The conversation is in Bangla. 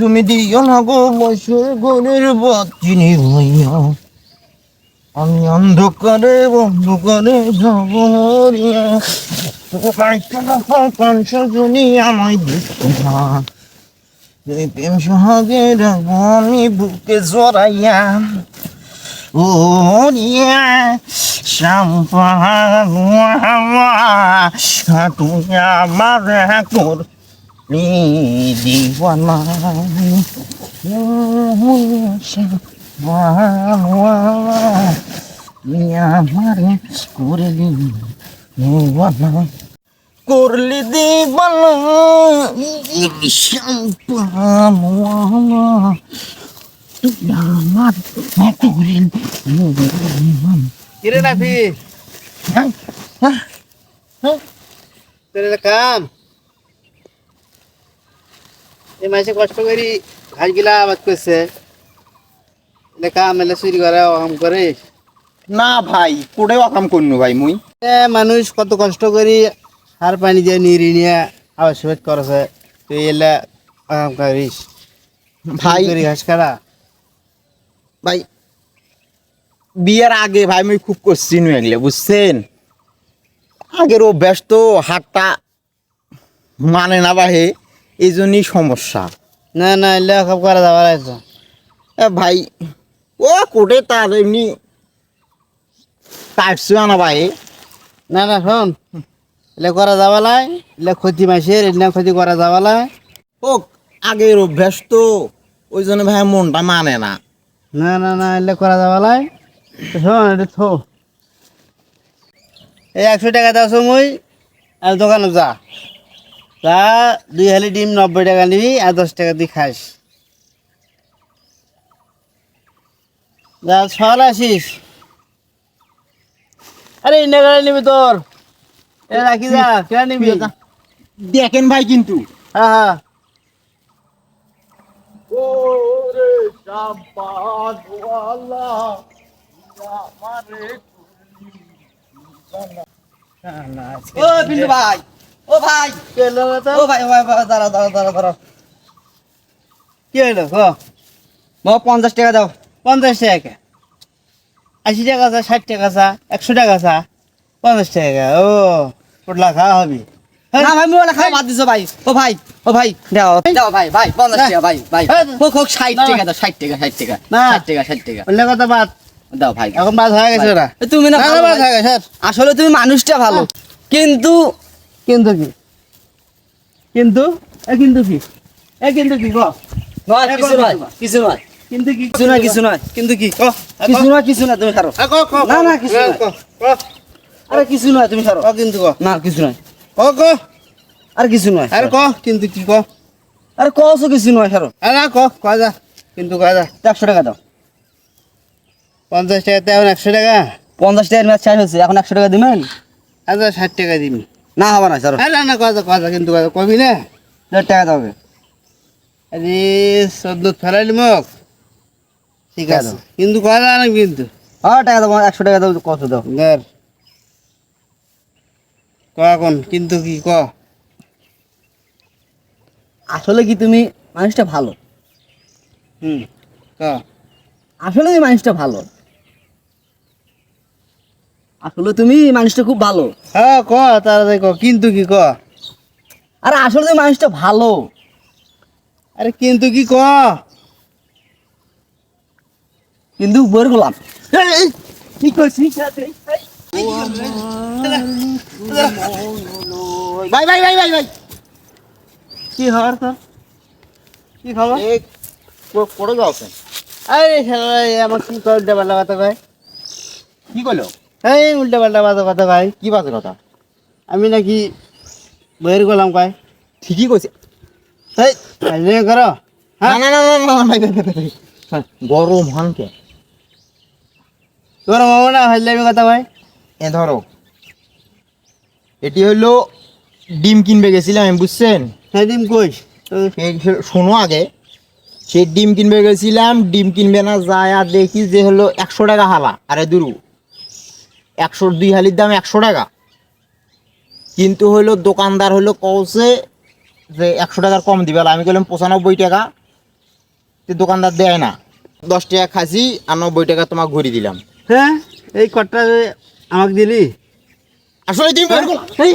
তুমি দিও না গো বছর ঘরের বাতি নিভাইয়া, আমি অন্ধকারে অন্ধকারে যাব মরিয়া। সজনী আমায় দেখি না, তুমি প্রেম সোহাগে রাখবো আমি বুকে জড়াইয়া। ও রিয়া শ্যাম্পা তুমি আমার করলি দিওয়ানা। তুমি আমার করলি দিওয়ানা, করলি দিওয়ানা শ্যাম্পা আমার করলি। কিরে নাফি তোর কাম এই মাসে কষ্ট করি ঘাস গিলা আবাদ করছে কাম এলে চুরি করে কাম করে না ভাই কোড়ে কাম করনু ভাই মুই। মানুষ কত কষ্ট করি সার পানি দিয়ে নিড়ি নিয়ে আবাদ করছে তুই এলে কাম করিস ভাই করি ঘাস কাটা ভাই বিয়ের আগে ভাই মুই খুব করছি নু এগুলো বুঝছেন। আগের অভ্যাস তো হাতটা মানে না বাহে, এই জন্যই সমস্যা। না না এলে সব করা যাবার আছে ভাই ও কোটে তার এমনি কাটছো না ভাই। না না শোন এলে করা যাবা লাই এলে ক্ষতি মাসের এলে ক্ষতি করা যাবা লাই ও আগের অভ্যাস তো ওই জন্য ভাই মনটা মানে না। না না না এলে করা যাবা লাই শোন এটা থো এই 100 টাকা দাও সময় আর দোকানে যা যা 2 হালি ডিম 90 টাকা নিবি আর 10 টাকা দিয়ে খাস যা সকাল আসিস আরে ইন্ডিয়া গাড়ি নিবি তোর এটা রাখি যা কেন নিবি দেখেন ভাই কিন্তু হ্যাঁ হ্যাঁ ও পিন্টু ভাই, ও ভাই, কেলো তো ও ভাই, দাঁড়াও দাঁড়াও দাঁড়াও দাঁড়াও। কি হলো ক বাবা 50 টাকা দাও। 50 টাকা 80 টাকা চা 60 টাকা চা 100 টাকা চা 50 টাকা ও পোটলা খাওয়া হবে না ভাই মোবাইল খাওয়া বাদ দিছো ভাই। ও ভাই, ও ভাই দাও দাও ভাই, ভাই 50 টাকা ভাই, ভাই হোক হোক 60 টাকা দাও, 60 টাকা 60 টাকা না। 60 টাকা 60 টাকা অন্য কথা বাদ দাও ভাই। এখন বাদ হয়ে গেছে ওরা তুমি না না ভালো বাদ ভাই। হয়ে গেছে আসলে তুমি মানুষটা ভালো, কিন্তু কিন্তু কি কিন্তু কিন্তু কি কিন্তু কি ক নয় কিছু নয়, কিছু নয়, কিন্তু কি কিছু নয়, কিছু নয়, কিন্তু কি ক কিছু নয়, কিছু না তুমি খারো। ক ক না, না, কিছু না। আরে কিছু নয় তুমি খারো। ক কিন্তু ক না কিছু নয়, ক ক আর কিছু নয়। আরে ক কিন্তু কি ক আরে কসও কিছু নয় খারো। আরে ক ক যা কিন্তু ক যা 100 টাকা দাও। 50 টাকাতে এখন 100 টাকা 50 টাকার ম্যাচ শেষ হচ্ছে, এখন 100 টাকা দিবেন? আচ্ছা 60 টাকা দিবি না হবে না স্যার, আরে না ক যা কিন্তু কবি না 100 টাকা দাও। আরে সদ্য ফেলাইলি মোক ঠিক টাকা আছে দাও। কিন্তু কয়লা না কিন্তু হ্যাঁ টাকা দাও, 100 টাকা দাও, কত দাও? ধর ক এখন কিন্তু কি ক আসলে কি তুমি মানুষটা ভালো? হুম ক আসলে তুমি মানুষটা ভালো, আসলে তুমি মানুষটা খুব ভালো। হ্যাঁ ক তাড়াতাড়ি ক কিন্তু কি ক আরে আসলে তুমি মানুষটা ভালো, আরে কিন্তু কি ক কিন্তু বইয়ের গোলাম। কি করছিস ভাই ভাই ভাই ভাই ভাই কি খবর তোর কি খবর কোড়ে যাওছেন আরে শালা আমার কি কর উল্টা পাল্টা কথা কয় কি কইলো? এই উল্টা পাল্টা কথা কয় কি বাজে কথা? আমি নাকি বইয়ের গোলাম কয় ঠিকই কইছে। এই কাজে করো হ্যাঁ না না না না না ভাই ভাই ভাই, ভাই ভাই। গরম হানকে তোর মামা না হইলে কথা কয় এ ধরো এটি হলো ডিম কিনবে গেছিলাম আমি বুঝছেন। হ্যাঁ ডিম কইস শোনো আগে, সে ডিম কিনবে গেছিলাম, ডিম কিনবে না যায় আর দেখি যে হলো 100 টাকা হালা। আরে দুরু 102 হালির দাম 100 টাকা, কিন্তু হলো দোকানদার হলো কওছে যে 100 টাকার কম দিবে। আমি বললাম 95 টাকা, তো দোকানদার দেয় না। 10 টাকা খাসি আর 90 টাকা তোমাকে ঘুরি দিলাম। হ্যাঁ এই কটটা আমাকে দিলি আসলে তুমি বের করো। এই